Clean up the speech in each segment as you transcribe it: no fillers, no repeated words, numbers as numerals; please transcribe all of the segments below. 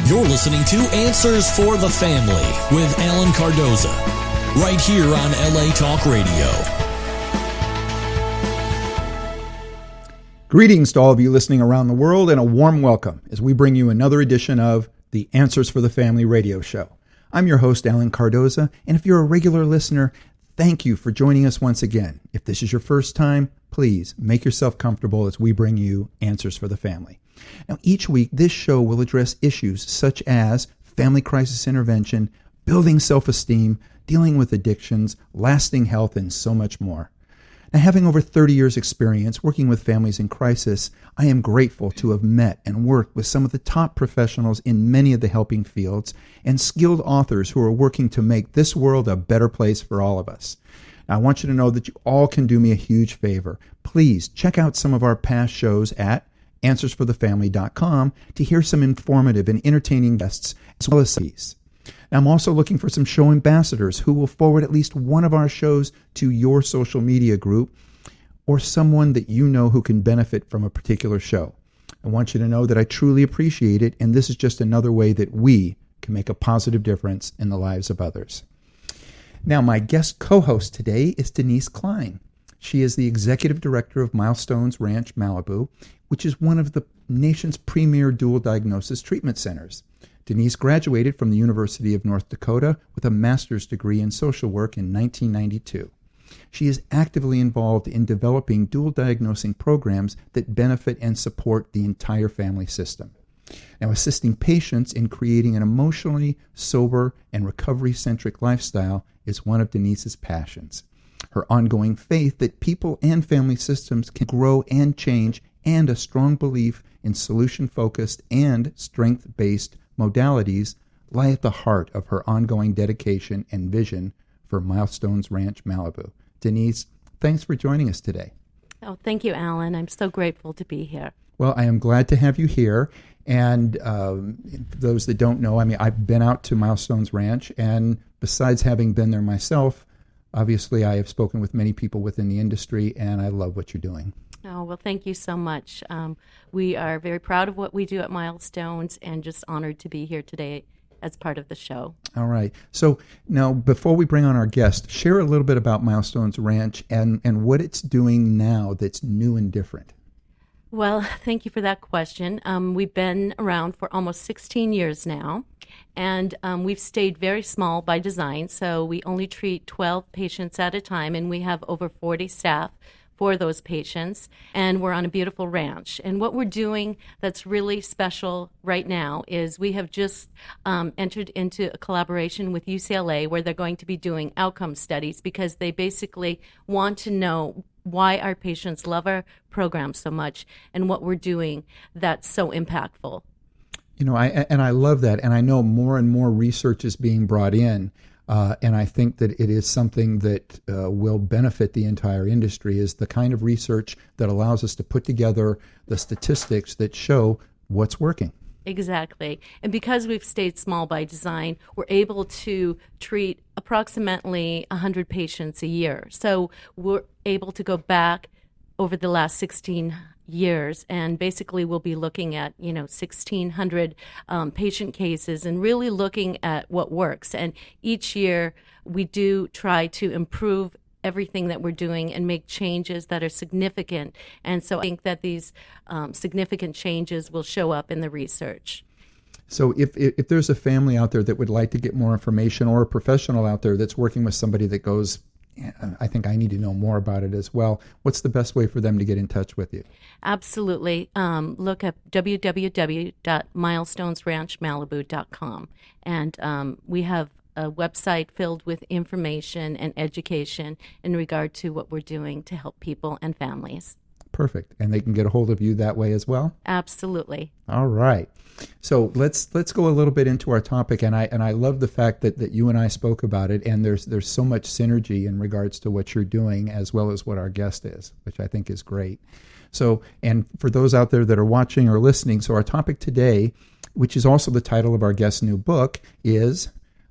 You're listening to Answers for the Family with Alan Cardoza, right here on LA Talk Radio. Greetings to all of you listening around the world, and a warm welcome as we bring you another edition of the Answers for the Family radio show. I'm your host, Alan Cardoza, and if you're a regular listener, thank you for joining us once again. If this is your first time, please make yourself comfortable as we bring you Answers for the Family. Now, each week, this show will address issues such as family crisis intervention, building self-esteem, dealing with addictions, lasting health, and so much more. Now, having over 30 years' experience working with families in crisis, I am grateful to have met and worked with some of the top professionals in many of the helping fields and skilled authors who are working to make this world a better place for all of us. Now, I want you to know that you all can do me a huge favor. Please check out some of our past shows at answersforthefamily.com to hear some informative and entertaining guests as well as these. Now, I'm also looking for some show ambassadors who will forward at least one of our shows to your social media group or someone that you know who can benefit from a particular show. I want you to know that I truly appreciate it, and this is just another way that we can make a positive difference in the lives of others. Now, my guest co-host today is Denise Klein. She is the executive director of Milestones Ranch, Malibu, which is one of the nation's premier dual diagnosis treatment centers. Denise graduated from the University of North Dakota with a master's degree in social work in 1992. She is actively involved in developing dual diagnosing programs that benefit and support the entire family system. Now, assisting patients in creating an emotionally sober and recovery-centric lifestyle is one of Denise's passions. Her ongoing faith that people and family systems can grow and change, and a strong belief in solution-focused and strength-based modalities lie at the heart of her ongoing dedication and vision for Milestones Ranch, Malibu. Denise, thanks for joining us today. Oh, thank you, Alan. I'm so grateful to be here. Well, I am glad to have you here. And those that don't know, I've been out to Milestones Ranch, and besides having been there myself, obviously I have spoken with many people within the industry, and I love what you're doing. Oh, well, thank you so much. We are very proud of what we do at Milestones and just honored to be here today as part of the show. All right. So now, before we bring on our guest, share a little bit about Milestones Ranch and what it's doing now that's new and different. Well, thank you for that question. We've been around for almost 16 years now, and we've stayed very small by design, so we only treat 12 patients at a time, and we have over 40 staff for those patients, and we're on a beautiful ranch. And what we're doing that's really special right now is we have just entered into a collaboration with UCLA where they're going to be doing outcome studies because they basically want to know why our patients love our program so much and what we're doing that's so impactful. You know, I love that, and I know more and more research is being brought in. And I think that it is something that will benefit the entire industry, is the kind of research that allows us to put together the statistics that show what's working. Exactly. And because we've stayed small by design, we're able to treat approximately 100 patients a year. So we're able to go back over the last 16 years, and basically we'll be looking at 1,600 patient cases and really looking at what works. And each year we do try to improve everything that we're doing and make changes that are significant. And so I think that these significant changes will show up in the research. So if there's a family out there that would like to get more information, or a professional out there that's working with somebody that goes, I think I need to know more about it as well, what's the best way for them to get in touch with you? Absolutely. Look up www.milestonesranchmalibu.com. And we have a website filled with information and education in regard to what we're doing to help people and families. Perfect. And they can get a hold of you that way as well? Absolutely. All right. So let's go a little bit into our topic, and I love the fact that you and I spoke about it, and there's so much synergy in regards to what you're doing as well as what our guest is, which I think is great. So, and for those out there that are watching or listening, so our topic today, which is also the title of our guest's new book, is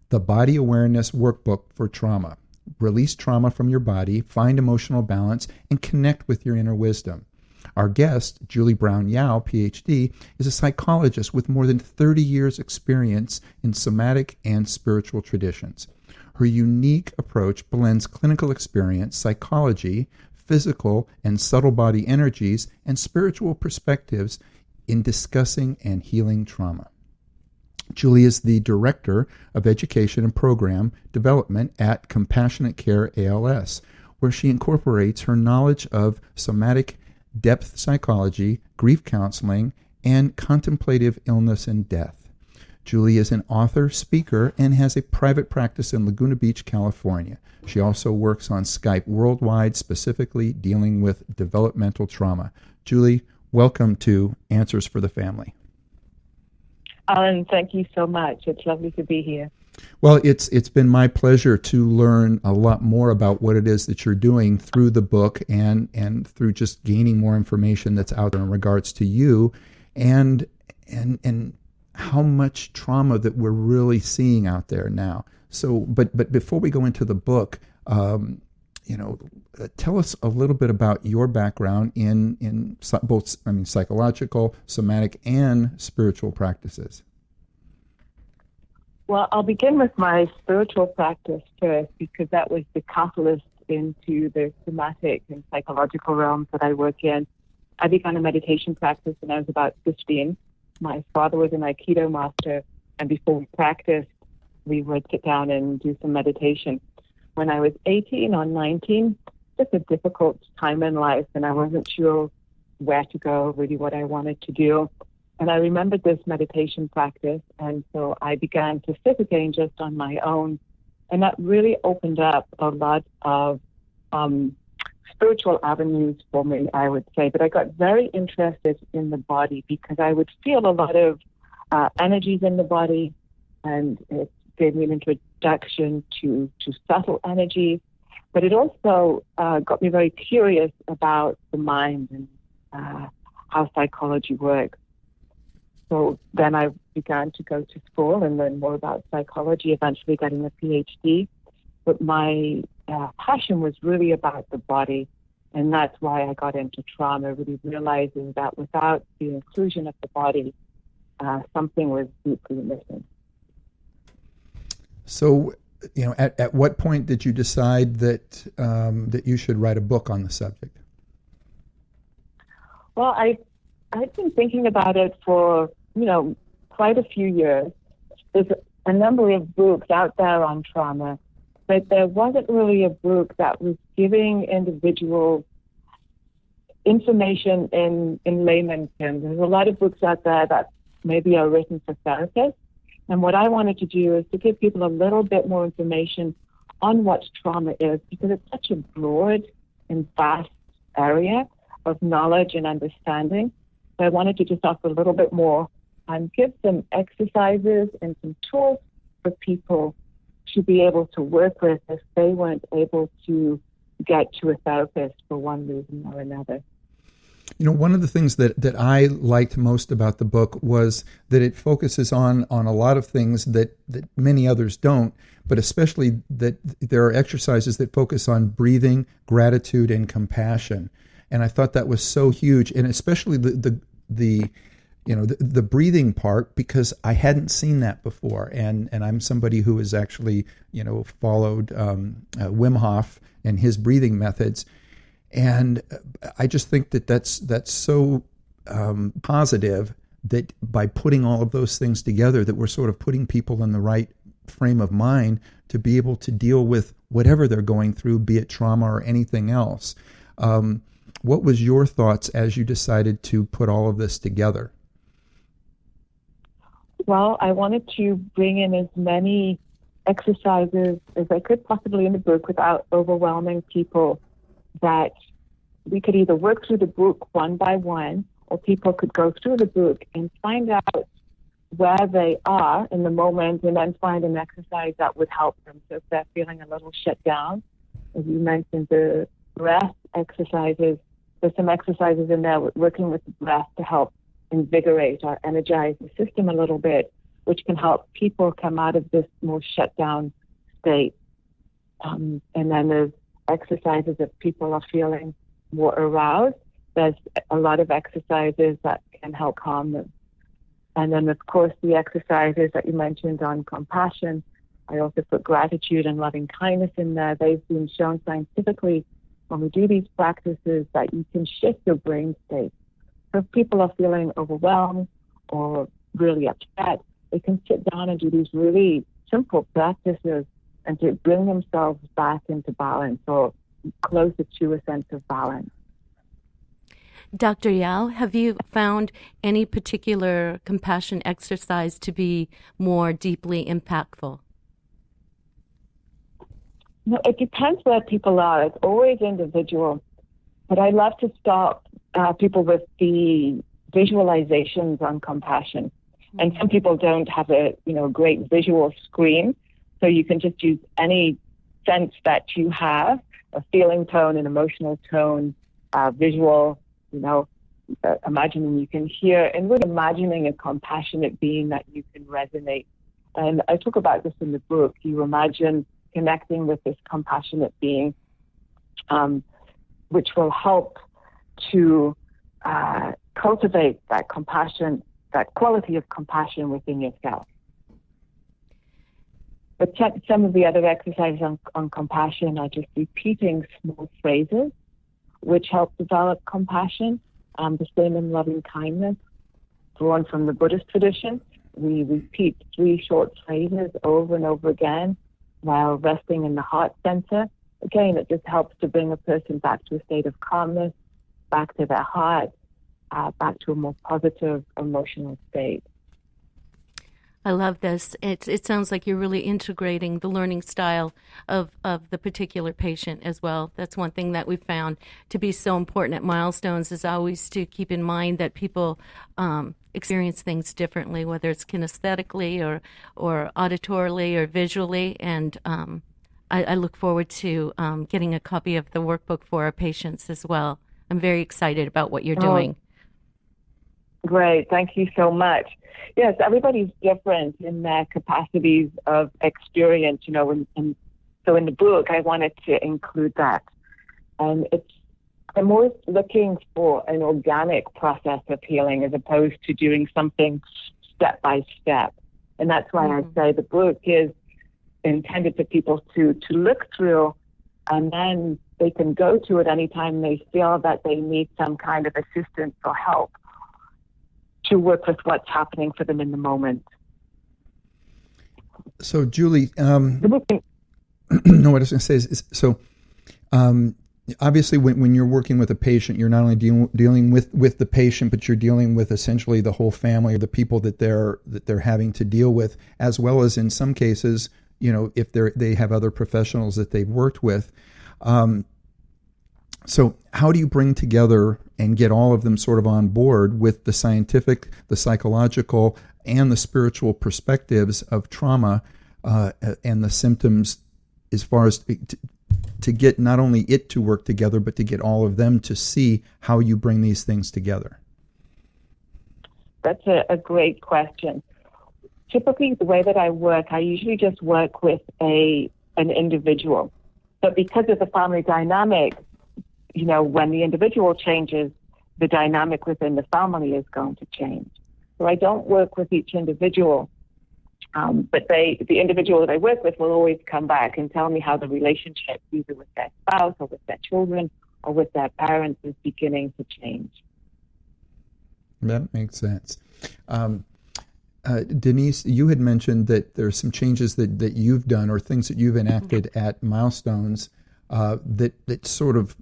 The Body Awareness Workbook for Trauma. Release trauma from your body, find emotional balance, and connect with your inner wisdom. Our guest, Julie Brown Yau, PhD, is a psychologist with more than 30 years' experience in somatic and spiritual traditions. Her unique approach blends clinical experience, psychology, physical and subtle body energies, and spiritual perspectives in discussing and healing trauma. Julie is the Director of Education and Program Development at Compassionate Care ALS, where she incorporates her knowledge of somatic depth psychology, grief counseling, and contemplative illness and death. Julie is an author, speaker, and has a private practice in Laguna Beach, California. She also works on Skype worldwide, specifically dealing with developmental trauma. Julie, welcome to Answers for the Family. Alan, thank you so much. It's lovely to be here. Well, it's been my pleasure to learn a lot more about what it is that you're doing through the book and through just gaining more information that's out there in regards to you and how much trauma that we're really seeing out there now. So, but before we go into the book, tell us a little bit about your background in both, psychological, somatic, and spiritual practices. Well, I'll begin with my spiritual practice first because that was the catalyst into the somatic and psychological realms that I work in. I began a meditation practice when I was about 15. My father was an Aikido master, and before we practiced, we would sit down and do some meditation. When I was 18 or 19, just a difficult time in life, and I wasn't sure where to go, really what I wanted to do. And I remembered this meditation practice, and so I began to sit again just on my own. And that really opened up a lot of spiritual avenues for me, I would say. But I got very interested in the body because I would feel a lot of energies in the body, and it gave me an introduction to subtle energies. But it also got me very curious about the mind and how psychology works. So then I began to go to school and learn more about psychology, eventually getting a PhD. But my passion was really about the body, and that's why I got into trauma, really realizing that without the inclusion of the body, something was deeply missing. So, at what point did you decide that that you should write a book on the subject? Well, I've been thinking about it for quite a few years. There's a number of books out there on trauma, but there wasn't really a book that was giving individuals information in layman's terms. There's a lot of books out there that maybe are written for therapists. And what I wanted to do is to give people a little bit more information on what trauma is, because it's such a broad and vast area of knowledge and understanding. So I wanted to just offer a little bit more and give some exercises and some tools for people to be able to work with if they weren't able to get to a therapist for one reason or another. One of the things that I liked most about the book was that it focuses on a lot of things that many others don't, but especially that there are exercises that focus on breathing, gratitude, and compassion. And I thought that was so huge, and especially the breathing part, because I hadn't seen that before, and I'm somebody who has actually followed Wim Hof and his breathing methods. And I just think that's so positive that by putting all of those things together, that we're sort of putting people in the right frame of mind to be able to deal with whatever they're going through, be it trauma or anything else. What was your thoughts as you decided to put all of this together? Well, I wanted to bring in as many exercises as I could possibly in the book without overwhelming people, that we could either work through the book one by one, or people could go through the book and find out where they are in the moment and then find an exercise that would help them. So if they're feeling a little shut down, as you mentioned, the breath exercises, there's some exercises in there working with the breath to help invigorate or energize the system a little bit, which can help people come out of this more shut down state. And then there's exercises if people are feeling more aroused, There's a lot of exercises that can help calm them. And then, of course, the exercises that you mentioned on compassion. I also put gratitude and loving kindness in there. They've been shown scientifically when we do these practices that you can shift your brain state. So if people are feeling overwhelmed or really upset, they can sit down and do these really simple practices and to bring themselves back into balance or closer to a sense of balance. Dr. Yau, have you found any particular compassion exercise to be more deeply impactful? No, it depends where people are. It's always individual. But I love to start people with the visualizations on compassion. And some people don't have a great visual screen, so you can just use any sense that you have, a feeling tone, an emotional tone, visual, imagining you can hear, and really imagining a compassionate being that you can resonate. And I talk about this in the book. You imagine connecting with this compassionate being, which will help to cultivate that compassion, that quality of compassion within yourself. But some of the other exercises on compassion are just repeating small phrases, which help develop compassion. The same in loving kindness, drawn from the Buddhist tradition. We repeat 3 short phrases over and over again while resting in the heart center. Again, it just helps to bring a person back to a state of calmness, back to their heart, back to a more positive emotional state. I love this. It sounds like you're really integrating the learning style of the particular patient as well. That's one thing that we've found to be so important at Milestones is always to keep in mind that people experience things differently, whether it's kinesthetically or auditorily or visually. And I look forward to getting a copy of the workbook for our patients as well. I'm very excited about what you're doing. Great. Thank you so much. Yes, everybody's different in their capacities of experience, and so in the book, I wanted to include that. And I'm always looking for an organic process of healing as opposed to doing something step by step. And that's why I say the book is intended for people to look through, and then they can go to it anytime they feel that they need some kind of assistance or help to work with what's happening for them in the moment. So, Julie, no, what I was going to say is obviously when you're working with a patient, you're not only dealing with the patient, but you're dealing with essentially the whole family, or the people that they're having to deal with, as well as in some cases, if they have other professionals that they've worked with. So how do you bring together and get all of them sort of on board with the scientific, the psychological, and the spiritual perspectives of trauma and the symptoms, as far as to get not only it to work together, but to get all of them to see how you bring these things together? That's a great question. Typically, the way that I work, I usually just work with an individual. But because of the family dynamic, when the individual changes, the dynamic within the family is going to change. So I don't work with each individual, but the individual that I work with will always come back and tell me how the relationship, either with their spouse or with their children or with their parents, is beginning to change. That makes sense. Denise, you had mentioned that there are some changes that you've done or things that you've enacted at Milestones that sort of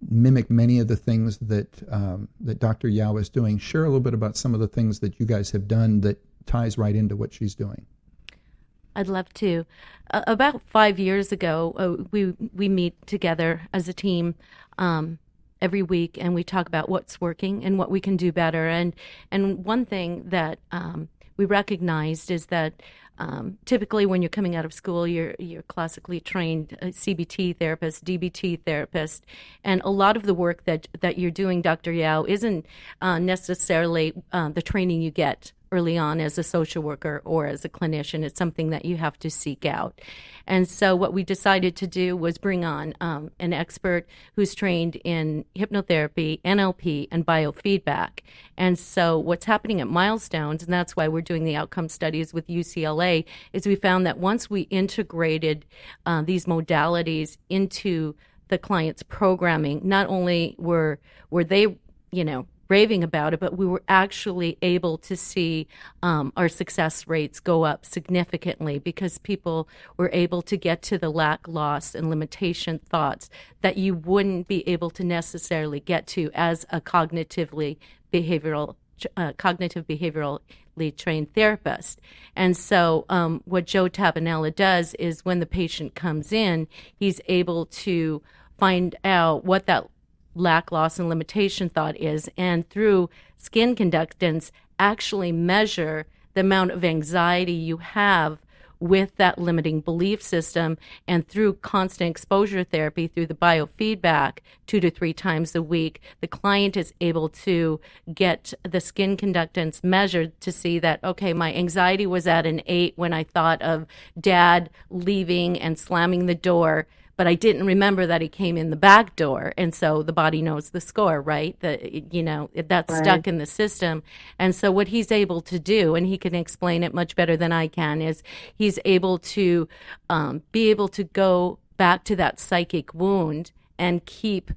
mimic many of the things that Dr. Yau is doing. Share a little bit about some of the things that you guys have done that ties right into what she's doing. I'd love to. About 5 years ago, we meet together as a team every week, and we talk about what's working and what we can do better. And one thing that we recognized is that typically when you're coming out of school, you're classically trained CBT therapist, DBT therapist, and a lot of the work that you're doing, Dr. Yau, isn't necessarily the training you get early on as a social worker or as a clinician. It's something that you have to seek out. And so what we decided to do was bring on an expert who's trained in hypnotherapy, NLP, and biofeedback. And so what's happening at Milestones, and that's why we're doing the outcome studies with UCLA, is we found that once we integrated these modalities into the client's programming, not only were they, raving about it, but we were actually able to see our success rates go up significantly because people were able to get to the lack, loss, and limitation thoughts that you wouldn't be able to necessarily get to as a cognitive behaviorally trained therapist. And so what Joe Tabanella does is when the patient comes in, he's able to find out what that lack, loss, and limitation thought is, and through skin conductance, actually measure the amount of anxiety you have with that limiting belief system. And through constant exposure therapy, through the biofeedback 2 to 3 times a week, the client is able to get the skin conductance measured to see that, okay, my anxiety was at an 8 when I thought of dad leaving and slamming the door, but I didn't remember that he came in the back door. And so the body knows the score, right? That's right. Stuck in the system. And so what he's able to do, and he can explain it much better than I can, is he's able to be able to go back to that psychic wound and keep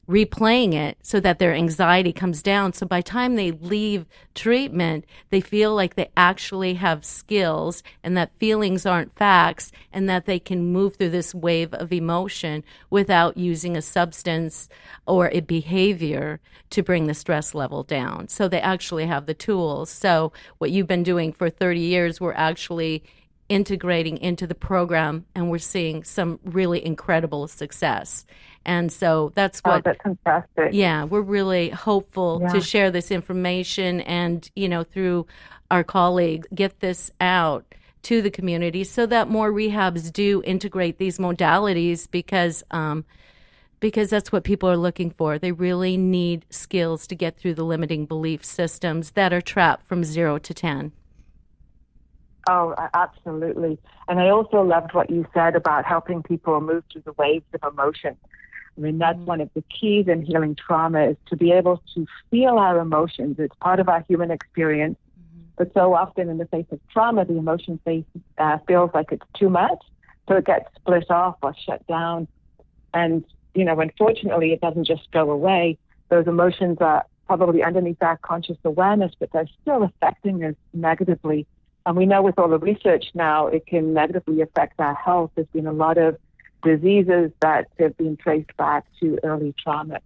replaying it so that their anxiety comes down. So by the time they leave treatment, they feel like they actually have skills and that feelings aren't facts and that they can move through this wave of emotion without using a substance or a behavior to bring the stress level down. So they actually have the tools. So what you've been doing for 30 years, we're actually integrating into the program, and we're seeing some really incredible success. And so that's what. Oh, that's fantastic. Yeah, we're really hopeful to share this information and, through our colleagues, get this out to the community so that more rehabs do integrate these modalities because that's what people are looking for. They really need skills to get through the limiting belief systems that are trapped from 0 to 10. Oh, absolutely. And I also loved what you said about helping people move through the waves of emotion. I mean, that's one of the keys in healing trauma is to be able to feel our emotions. It's part of our human experience. But so often in the face of trauma, the emotion feels like it's too much. So it gets split off or shut down. And, unfortunately, it doesn't just go away. Those emotions are probably underneath our conscious awareness, but they're still affecting us negatively. And we know with all the research now, it can negatively affect our health. There's been a lot of diseases that have been traced back to early trauma.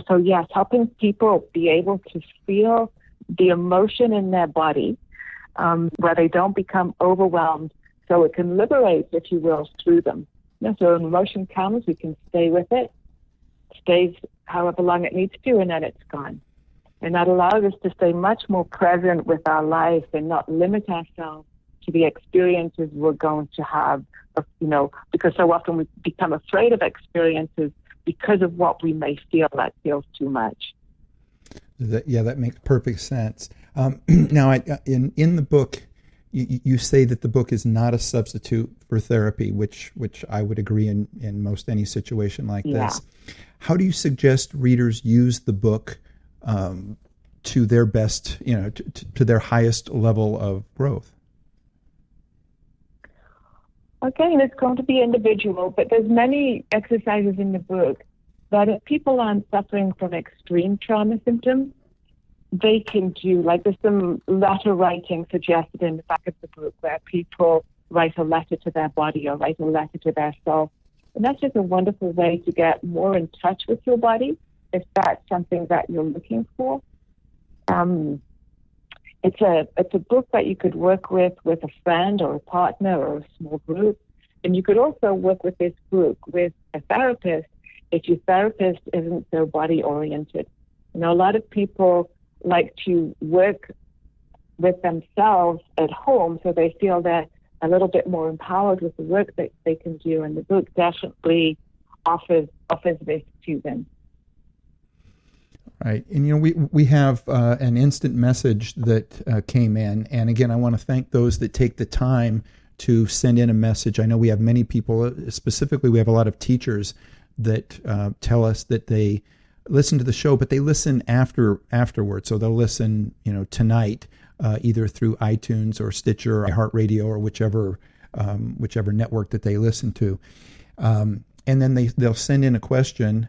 So yes, helping people be able to feel the emotion in their body, where they don't become overwhelmed, so it can liberate, if you will, through them. So an emotion comes, we can stay with it, stays however long it needs to, and then it's gone. And that allows us to stay much more present with our life and not limit ourselves to the experiences we're going to have, because so often we become afraid of experiences because of what we may feel that feels too much. That makes perfect sense. Now, in the book, you say that the book is not a substitute for therapy, which I would agree in most any situation like this. How do you suggest readers use the book to their best, to their highest level of growth? Again, it's going to be individual, but there's many exercises in the book that if people aren't suffering from extreme trauma symptoms, they can do. Like there's some letter writing suggested in the back of the book where people write a letter to their body or write a letter to their soul. And that's just a wonderful way to get more in touch with your body if that's something that you're looking for. It's a book that you could work with a friend or a partner or a small group. And you could also work with this book with a therapist if your therapist isn't so body-oriented. A lot of people like to work with themselves at home so they feel they're a little bit more empowered with the work that they can do. And the book definitely offers this to them. Right. And, we have an instant message that came in. And again, I want to thank those that take the time to send in a message. I know we have many people, specifically we have a lot of teachers that tell us that they listen to the show, but they listen afterward. So they'll listen, tonight, either through iTunes or Stitcher or iHeartRadio or whichever network that they listen to. And then they'll send in a question,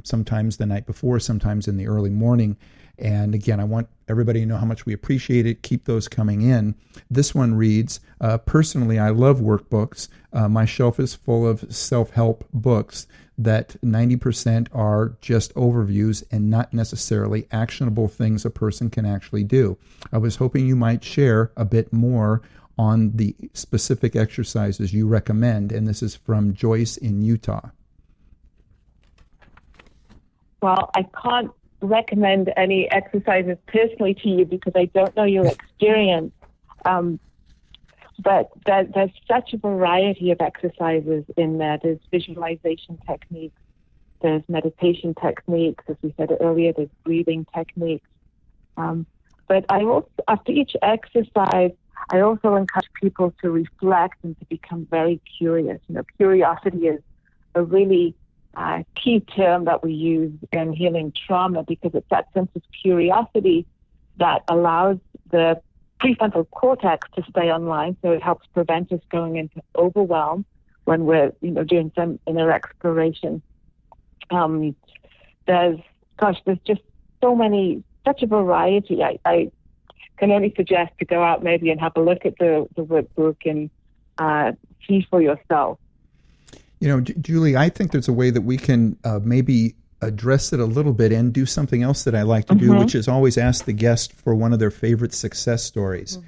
sometimes the night before, sometimes in the early morning. And again, I want everybody to know how much we appreciate it. Keep those coming in. This one reads, personally, I love workbooks. My shelf is full of self-help books that 90% are just overviews and not necessarily actionable things a person can actually do. I was hoping you might share a bit more on the specific exercises you recommend. And this is from Joyce in Utah. Well, I can't recommend any exercises personally to you because I don't know your experience. But there's such a variety of exercises in there. There's visualization techniques, there's meditation techniques, as we said earlier, there's breathing techniques. But I also, after each exercise, I also encourage people to reflect and to become very curious. Curiosity is a really key term that we use in healing trauma because it's that sense of curiosity that allows the prefrontal cortex to stay online, so it helps prevent us going into overwhelm when we're doing some inner exploration. There's just such a variety. I can only suggest to go out maybe and have a look at the workbook and see for yourself. Julie, I think there's a way that we can maybe address it a little bit and do something else that I like to do, which is always ask the guest for one of their favorite success stories.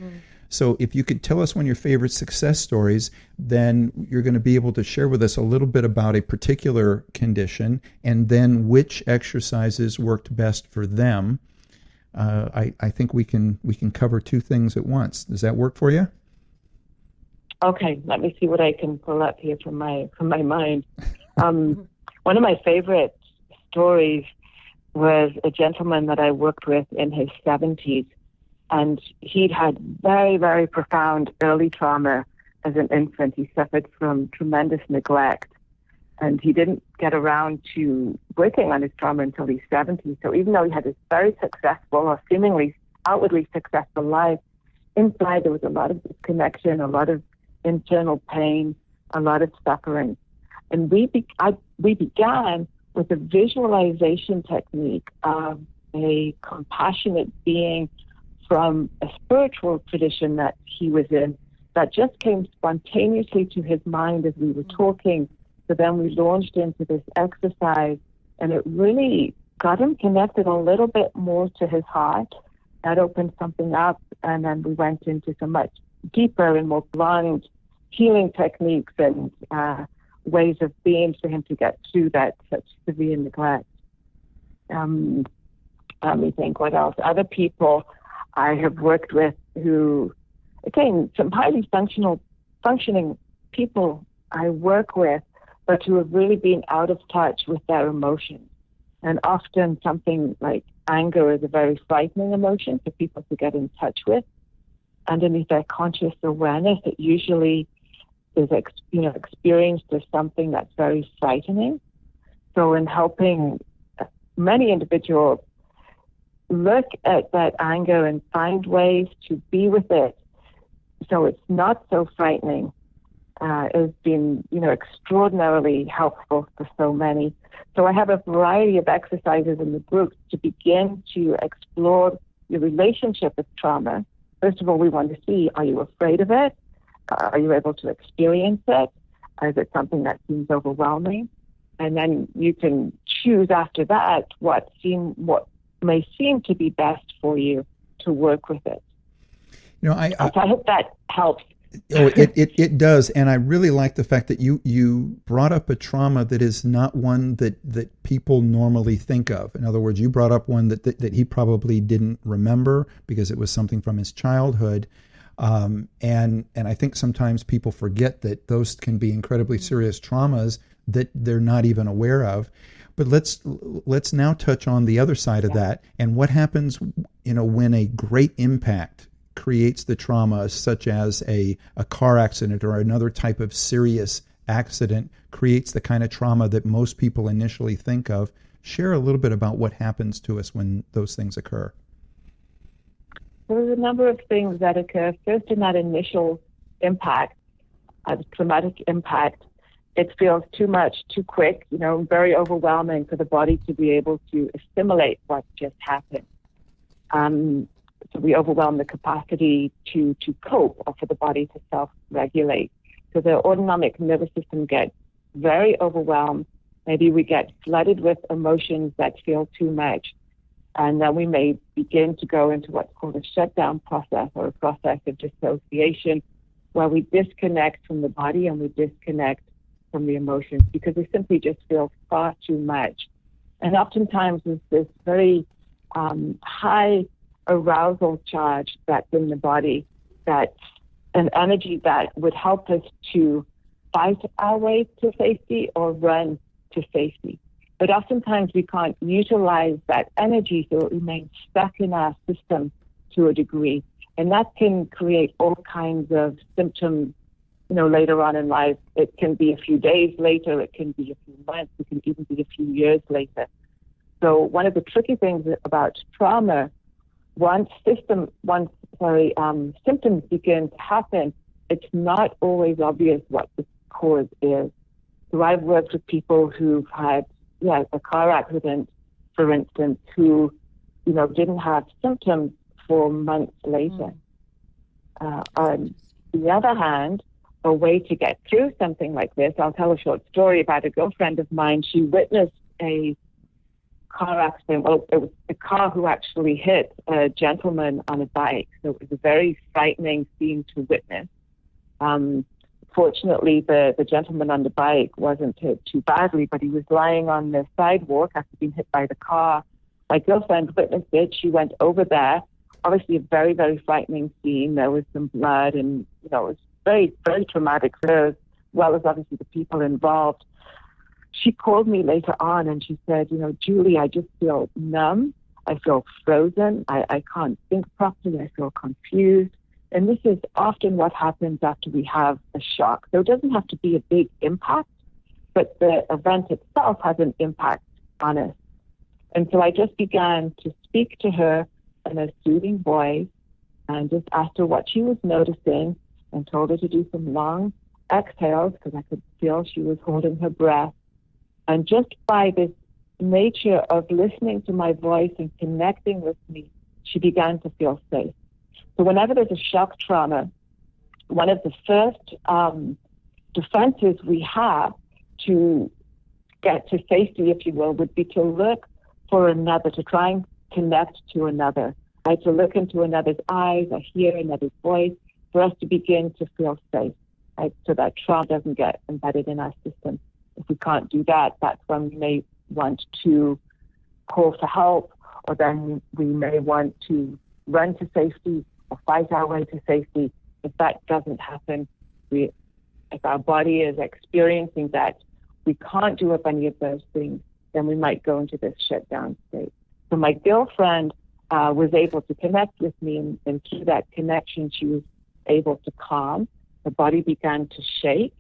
So if you could tell us one of your favorite success stories, then you're going to be able to share with us a little bit about a particular condition and then which exercises worked best for them. I think we can cover two things at once. Does that work for you? Okay, let me see what I can pull up here from my mind. One of my favorite stories was a gentleman that I worked with in his 70s, and he'd had very, very profound early trauma as an infant. He suffered from tremendous neglect, and he didn't get around to working on his trauma until he's 70. So even though he had this very successful or seemingly outwardly successful life, inside there was a lot of disconnection, a lot of internal pain, a lot of suffering. And we began with a visualization technique of a compassionate being from a spiritual tradition that he was in that just came spontaneously to his mind as we were talking. So then we launched into this exercise, and it really got him connected a little bit more to his heart. That opened something up, and then we went into some much deeper and more blunt healing techniques and ways of being for him to get through that such severe neglect. Let me think what else. Other people I have worked with who, again, some highly functioning people I work with, but who have really been out of touch with their emotions. And often something like anger is a very frightening emotion for people to get in touch with. Underneath their conscious awareness, it usually is experienced as something that's very frightening. So in helping many individuals look at that anger and find ways to be with it so it's not so frightening has been, extraordinarily helpful for so many. So I have a variety of exercises in the group to begin to explore your relationship with trauma. First of all, we want to see, are you afraid of it? Are you able to experience it? Is it something that seems overwhelming? And then you can choose after that what may seem to be best for you to work with it. I hope that helps. Oh, it does, and I really like the fact that you brought up a trauma that is not one that people normally think of. In other words, you brought up one that he probably didn't remember because it was something from his childhood. And I think sometimes people forget that those can be incredibly serious traumas that they're not even aware of. But let's now touch on the other side of that, and what happens, when a great impact creates the trauma, such as a car accident or another type of serious accident creates the kind of trauma that most people initially think of. Share a little bit about what happens to us when those things occur. There's a number of things that occur. First, in that initial impact, the traumatic impact, it feels too much, too quick, very overwhelming for the body to be able to assimilate what just happened. So we overwhelm the capacity to cope, or for the body to self-regulate. So the autonomic nervous system gets very overwhelmed. Maybe we get flooded with emotions that feel too much. And then we may begin to go into what's called a shutdown process, or a process of dissociation, where we disconnect from the body and we disconnect from the emotions, because we simply just feel far too much. And oftentimes there's this very high arousal charge that's in the body, that's an energy that would help us to fight our way to safety or run to safety. But oftentimes we can't utilize that energy, so it remains stuck in our system to a degree. And that can create all kinds of symptoms, later on in life. It can be a few days later, it can be a few months, it can even be a few years later. So one of the tricky things about trauma, once symptoms begin to happen, it's not always obvious what the cause is. So I've worked with people who've had a car accident, for instance, who, didn't have symptoms for months later. On the other hand, a way to get through something like this, I'll tell a short story about a girlfriend of mine. She witnessed a car accident. Well, it was a car who actually hit a gentleman on a bike. So it was a very frightening scene to witness. Fortunately, the gentleman on the bike wasn't hit too badly, but he was lying on the sidewalk after being hit by the car. My girlfriend witnessed it. She went over there. Obviously, a very, very frightening scene. There was some blood, and it was very, very traumatic for her, as well as obviously the people involved. She called me later on and she said, Julie, I just feel numb. I feel frozen. I can't think properly. I feel confused. And this is often what happens after we have a shock. So it doesn't have to be a big impact, but the event itself has an impact on us. And so I just began to speak to her in a soothing voice and just asked her what she was noticing, and told her to do some long exhales, because I could feel she was holding her breath. And just by this nature of listening to my voice and connecting with me, she began to feel safe. So whenever there's a shock trauma, one of the first defenses we have to get to safety, if you will, would be to look for another, to try and connect to another, right? To look into another's eyes or hear another's voice, for us to begin to feel safe, right? So that trauma doesn't get embedded in our system. If we can't do that, that's when we may want to call for help, or then we may want to run to safety or fight our way to safety. If that doesn't happen, if our body is experiencing that we can't do up any of those things, then we might go into this shutdown state. So my girlfriend was able to connect with me, and through that connection, she was able to calm. Her body began to shake,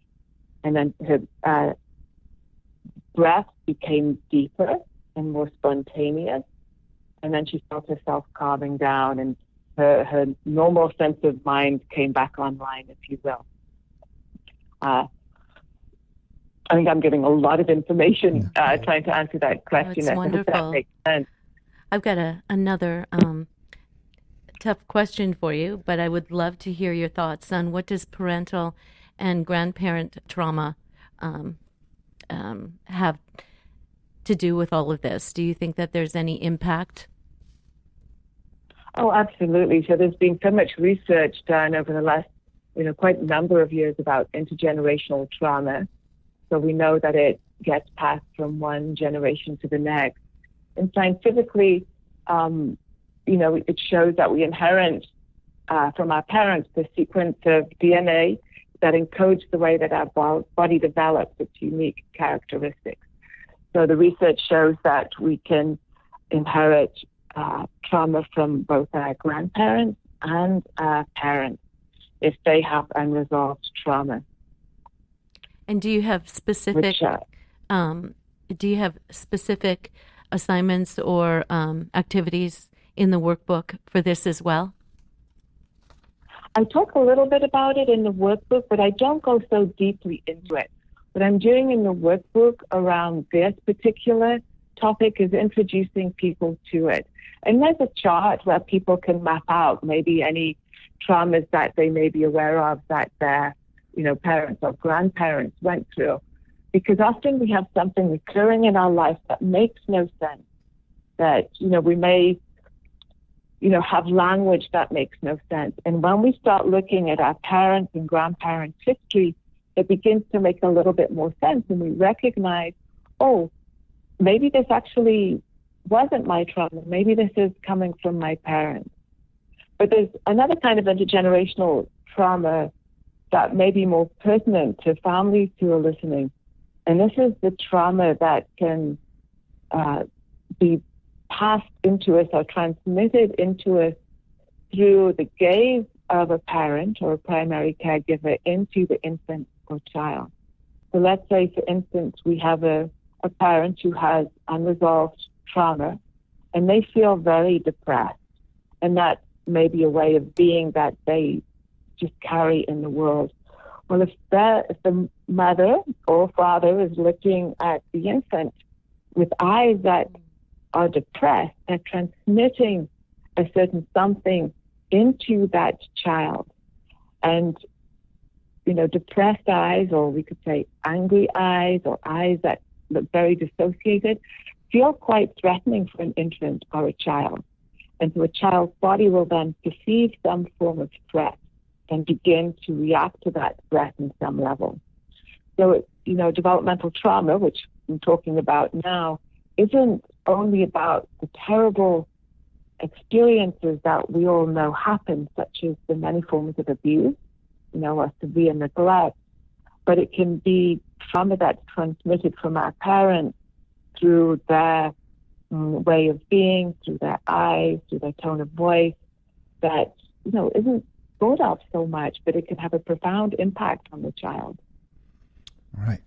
and then her breath became deeper and more spontaneous. And then she felt herself calming down, and her normal sense of mind came back online, if you will. I think I'm giving a lot of information trying to answer that question. That's wonderful. I hope that makes sense. I've got another tough question for you, but I would love to hear your thoughts on what does parental and grandparent trauma have to do with all of this? Do you think that there's any impact? Oh, absolutely. So there's been so much research done over the last, quite a number of years about intergenerational trauma. So we know that it gets passed from one generation to the next. And scientifically, it shows that we inherit from our parents the sequence of DNA that encodes the way that our body develops its unique characteristics. So the research shows that we can inherit trauma from both our grandparents and our parents if they have unresolved trauma. And do you have specific assignments or activities in the workbook for this as well? I talk a little bit about it in the workbook, but I don't go so deeply into it. What I'm doing in the workbook around this particular topic is introducing people to it. And there's a chart where people can map out maybe any traumas that they may be aware of that their, parents or grandparents went through. Because often we have something recurring in our life that makes no sense. That, we may, have language that makes no sense. And when we start looking at our parents' and grandparents' history, it begins to make a little bit more sense. And we recognize, oh, maybe this actually wasn't my trauma. Maybe this is coming from my parents. But there's another kind of intergenerational trauma that may be more pertinent to families who are listening. And this is the trauma that can be passed into us or transmitted into us through the gaze of a parent or a primary caregiver into the infant or child. So let's say, for instance, we have a parent who has unresolved trauma and they feel very depressed. And that may be a way of being that they just carry in the world. Well, if the mother or father is looking at the infant with eyes that are depressed, they're transmitting a certain something into that child. And, depressed eyes, or we could say angry eyes, or eyes that look very dissociated, feel quite threatening for an infant or a child. And so a child's body will then perceive some form of threat and begin to react to that threat in some level. So, developmental trauma, which I'm talking about now, isn't only about the terrible experiences that we all know happen, such as the many forms of abuse, or severe neglect, but it can be trauma that's transmitted from our parents through their way of being, through their eyes, through their tone of voice, that, isn't thought of so much, but it can have a profound impact on the child. All right.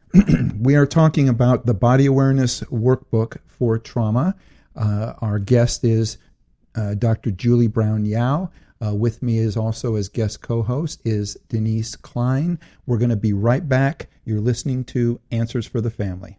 We are talking about the Body Awareness Workbook for Trauma. Our guest is Dr. Julie Brown Yau. With me is also as guest co-host is Denise Klein. We're going to be right back. You're listening to Answers for the Family.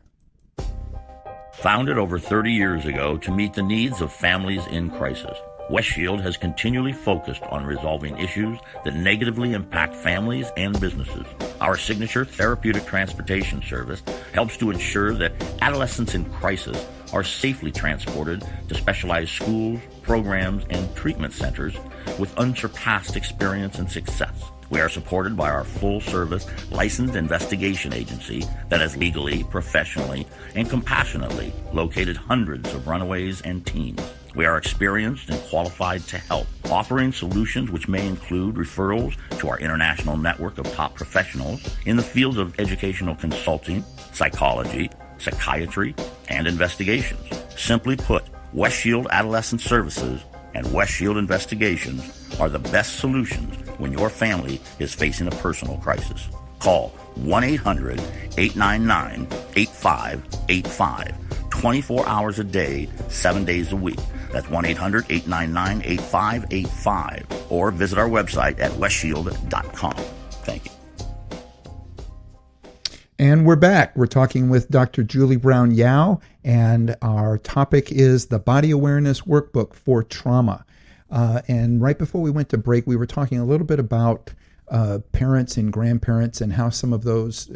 Founded over 30 years ago to meet the needs of families in crisis, West Shield has continually focused on resolving issues that negatively impact families and businesses. Our signature therapeutic transportation service helps to ensure that adolescents in crisis are safely transported to specialized schools, programs, and treatment centers with unsurpassed experience and success. We are supported by our full-service licensed investigation agency that has legally, professionally, and compassionately located hundreds of runaways and teens. We are experienced and qualified to help, offering solutions which may include referrals to our international network of top professionals in the fields of educational consulting, psychology, psychiatry, and investigations. Simply put, West Shield Adolescent Services and West Shield Investigations are the best solutions when your family is facing a personal crisis. Call 1-800-899-8585, 24 hours a day, 7 days a week. That's 1-800-899-8585, or visit our website at westshield.com. Thank you. And we're back. We're talking with Dr. Julie Brown Yau, and our topic is the Body Awareness Workbook for Trauma. And right before we went to break, we were talking a little bit about parents and grandparents and how some of those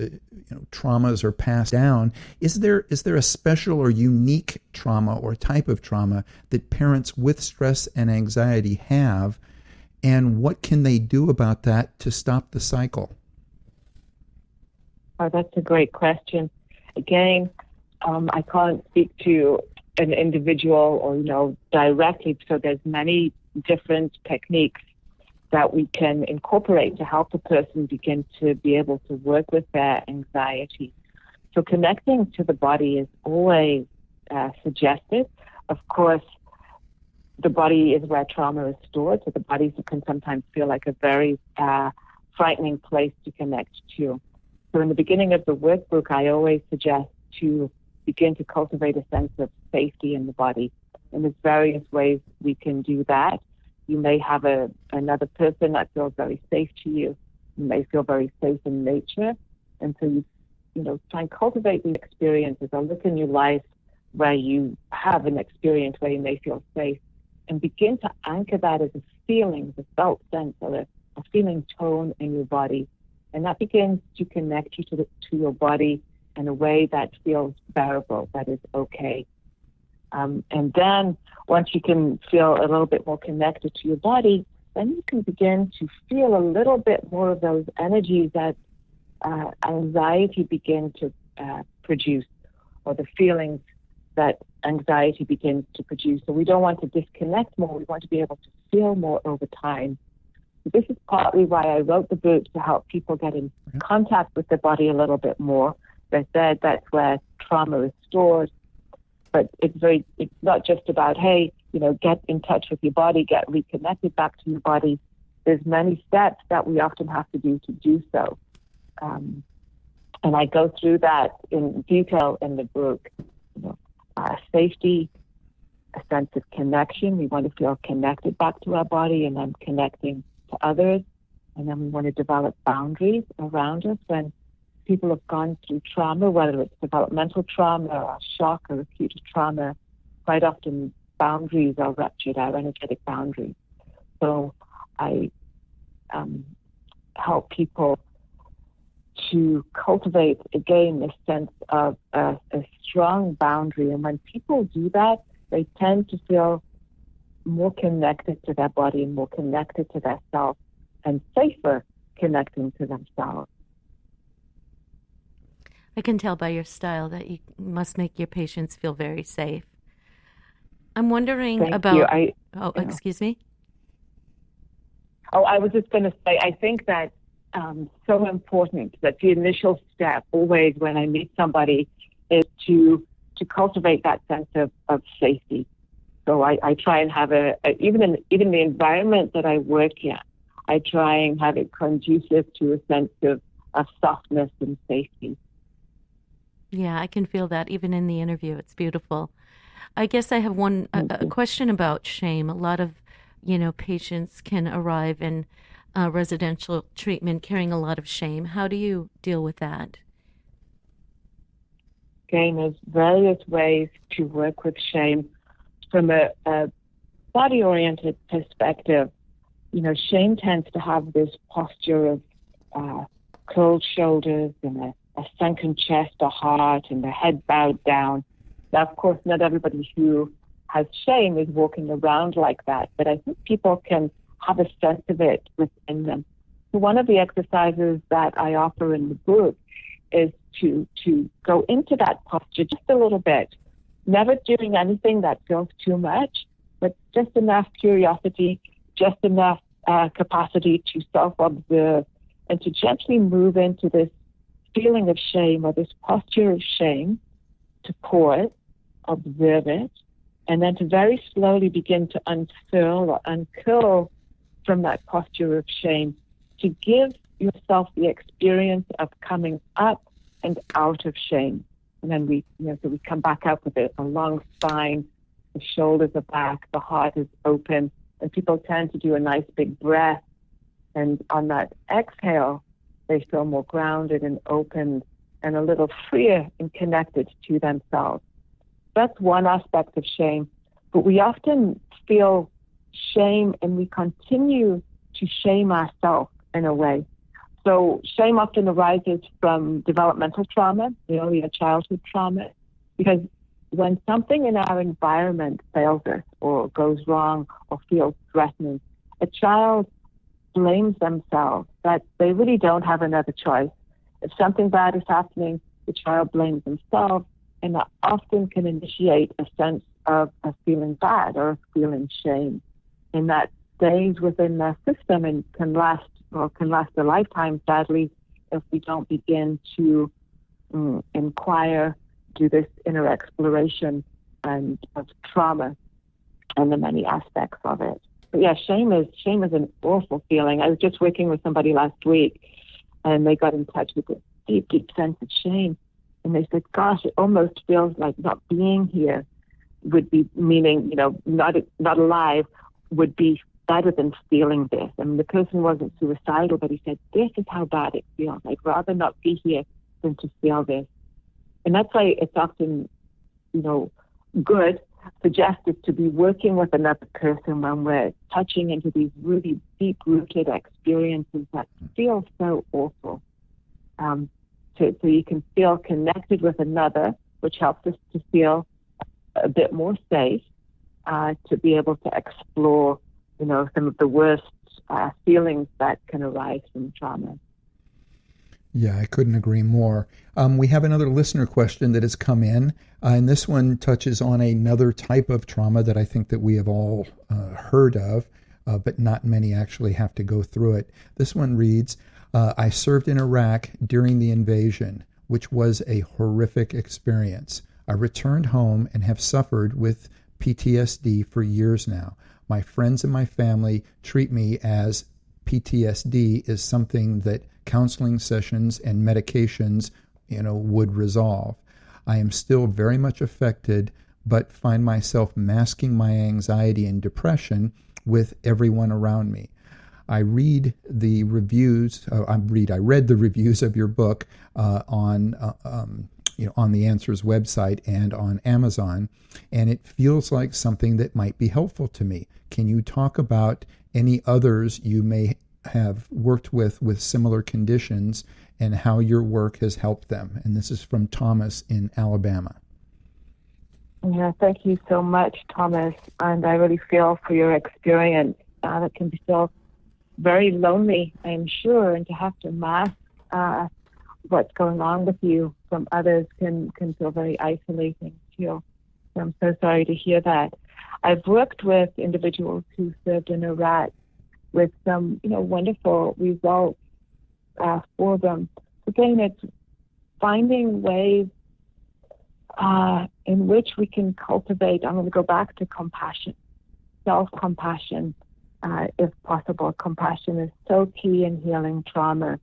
traumas are passed down. Is there a special or unique trauma or type of trauma that parents with stress and anxiety have, and what can they do about that to stop the cycle? Oh, that's a great question. Again, I can't speak to an individual or, directly, so there's many different techniques that we can incorporate to help the person begin to be able to work with their anxiety. So connecting to the body is always suggested. Of course, the body is where trauma is stored, so the body can sometimes feel like a very frightening place to connect to. So in the beginning of the workbook, I always suggest to begin to cultivate a sense of safety in the body. And there's various ways we can do that. You may have another person that feels very safe to you. You may feel very safe in nature. And so you try and cultivate these experiences or look in your life where you have an experience where you may feel safe and begin to anchor that as a feeling, as a felt sense or a feeling tone in your body. And that begins to connect you to your body in a way that feels bearable, that is okay. And then once you can feel a little bit more connected to your body, then you can begin to feel a little bit more of those energies that anxiety begins to produce, or the feelings that anxiety begins to produce. So we don't want to disconnect more. We want to be able to feel more over time. So this is partly why I wrote the book, to help people get in contact with their body a little bit more. As I said, that's where trauma is stored. But it's not just about, hey, get in touch with your body, get reconnected back to your body. There's many steps that we often have to do so. And I go through that in detail in the book. Safety, a sense of connection. We want to feel connected back to our body and then connecting to others. And then we want to develop boundaries around us when people have gone through trauma, whether it's developmental trauma or shock or acute trauma. Quite often boundaries are ruptured, our energetic boundaries. So I help people to cultivate, again, this sense of a strong boundary. And when people do that, they tend to feel more connected to their body and more connected to their self and safer connecting to themselves. I can tell by your style that you must make your patients feel very safe. I'm wondering excuse me? I was just going to say, I think that so important that the initial step always when I meet somebody is to cultivate that sense of safety. So I try and have even the environment that I work in, I try and have it conducive to a sense of softness and safety. Yeah, I can feel that even in the interview. It's beautiful. I guess I have a question about shame. A lot of, patients can arrive in residential treatment carrying a lot of shame. How do you deal with that? Again, there's various ways to work with shame. From a body-oriented perspective, shame tends to have this posture of curled shoulders and a sunken chest or heart and the head bowed down. Now, of course, not everybody who has shame is walking around like that, but I think people can have a sense of it within them. So one of the exercises that I offer in the book is to go into that posture just a little bit, never doing anything that feels too much, but just enough curiosity, just enough capacity to self-observe and to gently move into this feeling of shame or this posture of shame, to pause, observe it, and then to very slowly begin to unfurl or uncurl from that posture of shame, to give yourself the experience of coming up and out of shame. And then we come back up with a long spine, the shoulders are back, the heart is open, and people tend to do a nice big breath. And on that exhale, they feel more grounded and open and a little freer and connected to themselves. That's one aspect of shame. But we often feel shame and we continue to shame ourselves in a way. So shame often arises from developmental trauma, your childhood trauma, because when something in our environment fails us or goes wrong or feels threatening, a child blames themselves, that they really don't have another choice. If something bad is happening, the child blames themselves, and that often can initiate a sense of feeling bad or feeling shame. And that stays within their system and can last a lifetime, sadly, if we don't begin to inquire, do this inner exploration and of trauma and the many aspects of it. But yeah, shame is an awful feeling. I was just working with somebody last week, and they got in touch with this deep, deep sense of shame. And they said, gosh, it almost feels like not being here would be, meaning, not alive, would be better than feeling this. I mean, the person wasn't suicidal, but he said, this is how bad it feels. I'd rather not be here than to feel this. And that's why it's often, good, suggested to be working with another person when we're touching into these really deep-rooted experiences that feel so awful. So you can feel connected with another, which helps us to feel a bit more safe, to be able to explore, some of the worst feelings that can arise from trauma. Yeah, I couldn't agree more. We have another listener question that has come in, and this one touches on another type of trauma that I think that we have all heard of, but not many actually have to go through it. This one reads, I served in Iraq during the invasion, which was a horrific experience. I returned home and have suffered with PTSD for years now. My friends and my family treat me as PTSD is something that counseling sessions and medications, would resolve. I am still very much affected, but find myself masking my anxiety and depression with everyone around me. I read the reviews. I read the reviews of your book on the Answers website and on Amazon, and it feels like something that might be helpful to me. Can you talk about any others you may have worked with similar conditions and how your work has helped them? And this is from Thomas in Alabama. Yeah, thank you so much, Thomas. And I really feel for your experience. That can be so very lonely, I'm sure, and to have to mask what's going on with you from others can feel very isolating too. So I'm so sorry to hear that. I've worked with individuals who served in Iraq with some, wonderful results for them. Again, it's finding ways in which we can cultivate. I'm going to go back to compassion, self-compassion, if possible. Compassion is so key in healing trauma.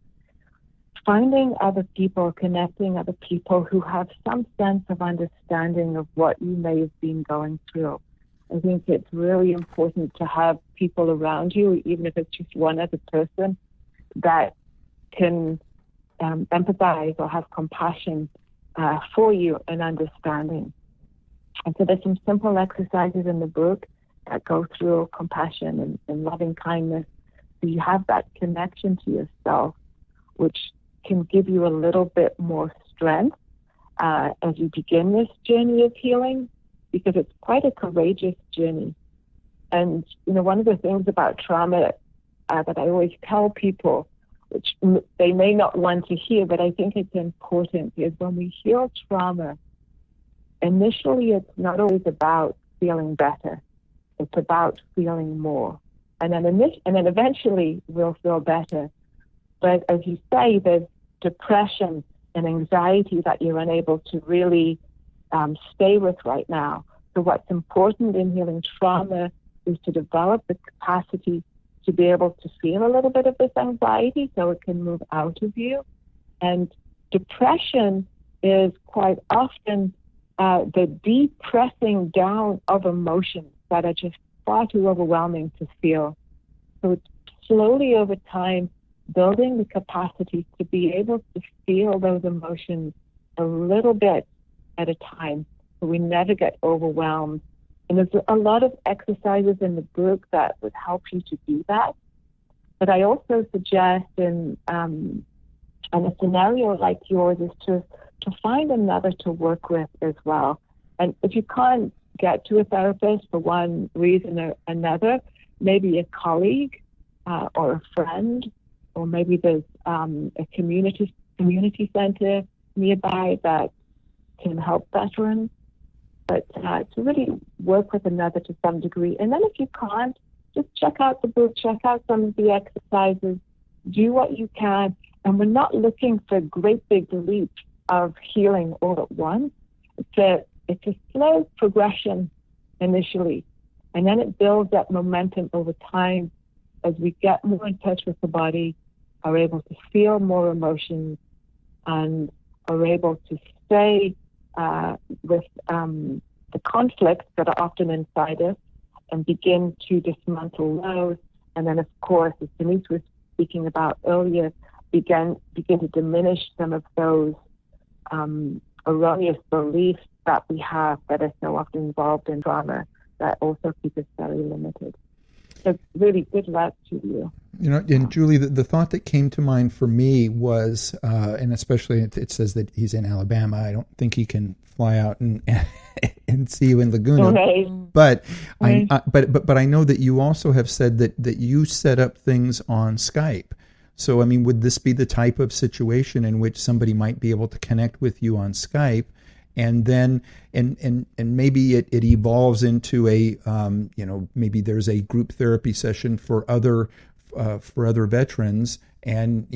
Finding other people, connecting other people who have some sense of understanding of what you may have been going through. I think it's really important to have people around you, even if it's just one other person, that can empathize or have compassion for you and understanding. And so there's some simple exercises in the book that go through compassion and loving kindness. So you have that connection to yourself, which can give you a little bit more strength as you begin this journey of healing, because it's quite a courageous journey. And, one of the things about trauma that I always tell people, which they may not want to hear, but I think it's important, is when we heal trauma, initially it's not always about feeling better. It's about feeling more. And then eventually we'll feel better. But as you say, there's depression and anxiety that you're unable to really stay with right now. So what's important in healing trauma is to develop the capacity to be able to feel a little bit of this anxiety so it can move out of you. And depression is quite often the deep pressing down of emotions that are just far too overwhelming to feel. So it's slowly over time building the capacity to be able to feel those emotions a little bit at a time, so we never get overwhelmed. And there's a lot of exercises in the book that would help you to do that. But I also suggest in a scenario like yours is to find another to work with as well. And if you can't get to a therapist for one reason or another, maybe a colleague or a friend, or maybe there's a community center nearby that can help veterans. But to really work with another to some degree. And then if you can't, just check out the book, check out some of the exercises, do what you can. And we're not looking for great big leaps of healing all at once. It's a slow progression initially, and then it builds up momentum over time as we get more in touch with the body, are able to feel more emotions, and are able to stay with the conflicts that are often inside us and begin to dismantle those. And then, of course, as Denise was speaking about earlier, begin to diminish some of those erroneous beliefs that we have that are so often involved in trauma that also keep us very limited. So really good luck to you. You know, and Julie, the thought that came to mind for me was, and especially it says that he's in Alabama. I don't think he can fly out and see you in Laguna. Okay. But I know that you also have said that you set up things on Skype. So I mean, would this be the type of situation in which somebody might be able to connect with you on Skype? And then, and maybe it evolves into a, maybe there's a group therapy session for other veterans, and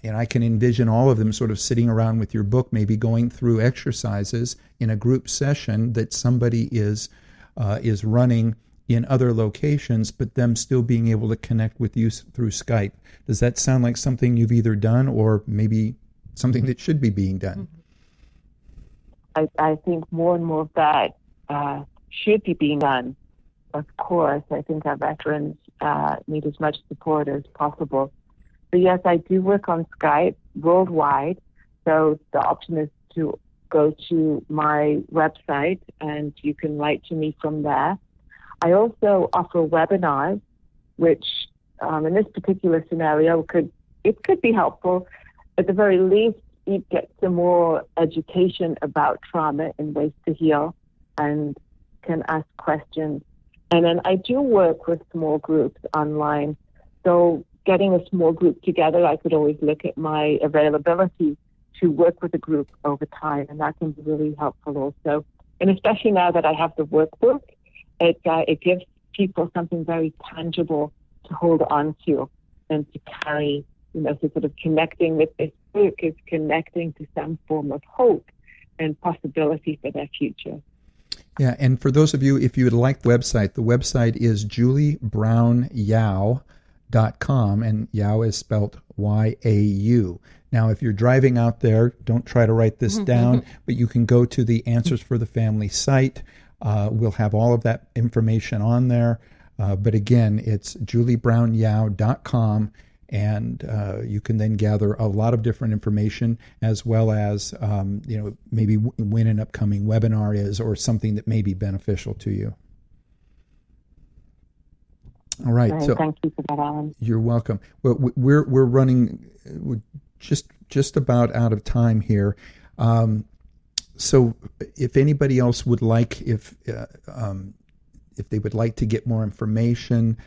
I can envision all of them sort of sitting around with your book, maybe going through exercises in a group session that somebody is running in other locations, but them still being able to connect with you through Skype. Does that sound like something you've either done or maybe something that should be being done? I think more and more of that should be being done. Of course, I think our veterans need as much support as possible. But yes, I do work on Skype worldwide. So the option is to go to my website and you can write to me from there. I also offer webinars, which in this particular scenario could be helpful. At the very least, you get some more education about trauma and ways to heal and can ask questions. And then I do work with small groups online. So getting a small group together, I could always look at my availability to work with a group over time, and that can be really helpful also. And especially now that I have the workbook, it gives people something very tangible to hold on to and to carry. So sort of connecting with this book is connecting to some form of hope and possibility for their future. Yeah, and for those of you, if you would like the website is juliebrownYau.com, and Yau is spelled Y-A-U. Now, if you're driving out there, don't try to write this down, but you can go to the Answers for the Family site. We'll have all of that information on there. But again, it's juliebrownYau.com. And you can then gather a lot of different information, as well as maybe when an upcoming webinar is, or something that may be beneficial to you. All right. So thank you for that, Alan. You're welcome. Well, we're running just about out of time here. So if anybody else would like, if they would like to get more information.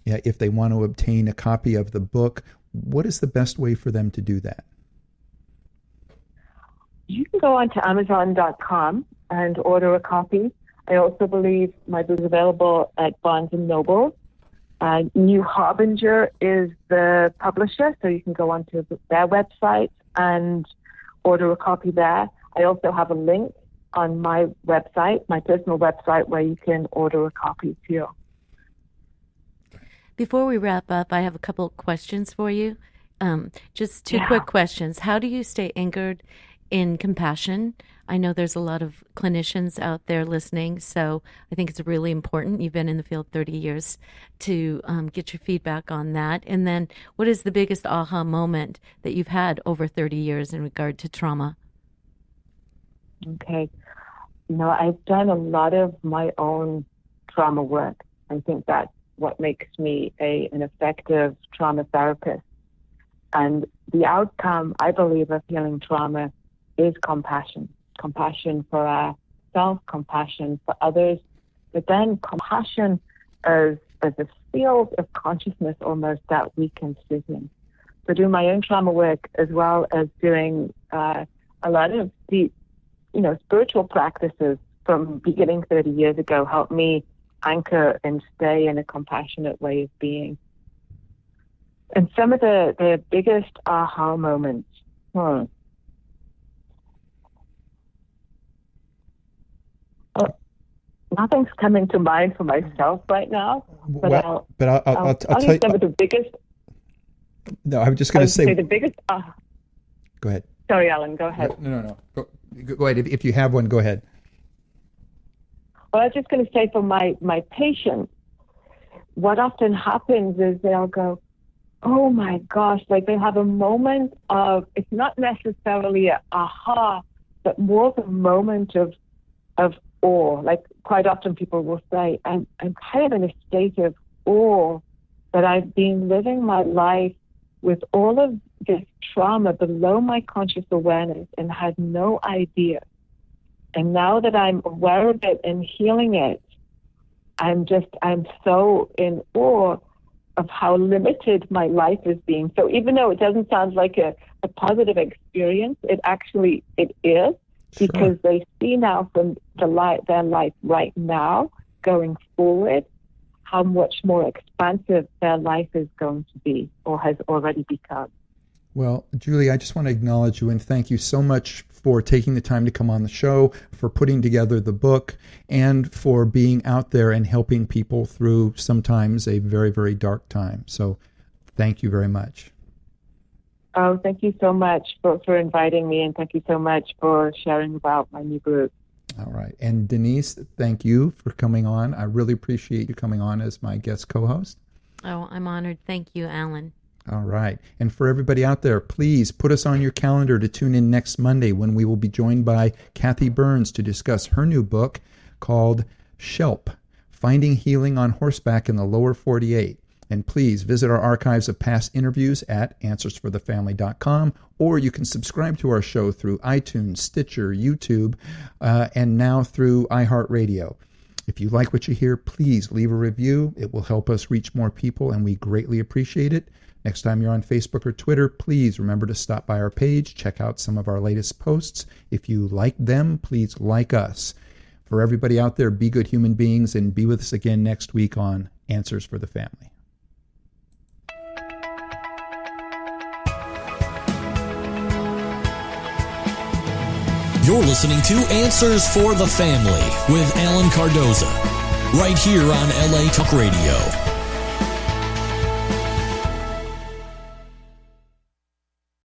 If they want to obtain a copy of the book, what is the best way for them to do that? You can go on to Amazon.com and order a copy. I also believe my book is available at Barnes & Noble. New Harbinger is the publisher, so you can go onto their website and order a copy there. I also have a link on my website, my personal website, where you can order a copy too. Before we wrap up, I have a couple of questions for you. Just two quick questions. How do you stay anchored in compassion? I know there's a lot of clinicians out there listening, so I think it's really important. You've been in the field 30 years to get your feedback on that. And then what is the biggest aha moment that you've had over 30 years in regard to trauma? Okay. I've done a lot of my own trauma work. I think that's what makes me an effective trauma therapist. And the outcome, I believe, of healing trauma is compassion. Compassion for ourselves, compassion for others, but then compassion as a field of consciousness almost that we can sit in. So doing my own trauma work as well as doing a lot of deep, spiritual practices from beginning 30 years ago helped me anchor and stay in a compassionate way of being. And some of the biggest aha moments. nothing's coming to mind for myself right now. But I'll I'll tell you. some of the biggest. No, I'm just going to say the biggest. Go ahead. Sorry, Alan. Go ahead. No. Go ahead. If you have one, go ahead. Well, I was just going to say for my patients, what often happens is they'll go, oh my gosh, like they have a moment of, it's not necessarily a aha, but more of a moment of awe. Like quite often people will say, I'm kind of in a state of awe that I've been living my life with all of this trauma below my conscious awareness and had no idea. And now that I'm aware of it and healing it, I'm so in awe of how limited my life is being. So even though it doesn't sound like a positive experience, it is, because they see now from their life right now going forward how much more expansive their life is going to be or has already become. Well, Julie, I just want to acknowledge you and thank you so much for taking the time to come on the show, for putting together the book, and for being out there and helping people through sometimes a very, very dark time. So thank you very much. Oh, thank you so much for inviting me, and thank you so much for sharing about my new group. All right. And Denise, thank you for coming on. I really appreciate you coming on as my guest co-host. Oh, I'm honored. Thank you, Alan. All right. And for everybody out there, please put us on your calendar to tune in next Monday when we will be joined by Kathy Burns to discuss her new book called Shelp, Finding Healing on Horseback in the Lower 48. And please visit our archives of past interviews at answersforthefamily.com, or you can subscribe to our show through iTunes, Stitcher, YouTube, and now through iHeartRadio. If you like what you hear, please leave a review. It will help us reach more people, and we greatly appreciate it. Next time you're on Facebook or Twitter, please remember to stop by our page, check out some of our latest posts. If you like them, please like us. For everybody out there, be good human beings, and be with us again next week on Answers for the Family. You're listening to Answers for the Family with Alan Cardoza, right here on LA Talk Radio.